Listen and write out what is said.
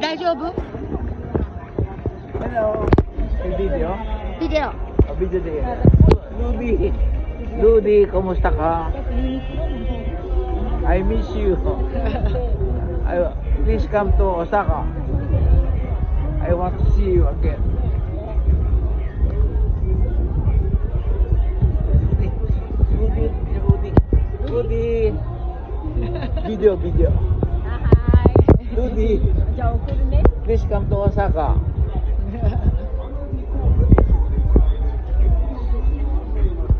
大丈夫 Hello. May video? ビデオ Video din. Rudy. Rudy, kumusta ka? I miss you. Please come to Osaka. I want to see you again. Rudy. Video. はい Rudy, じゃあ送るね please come to Osaka.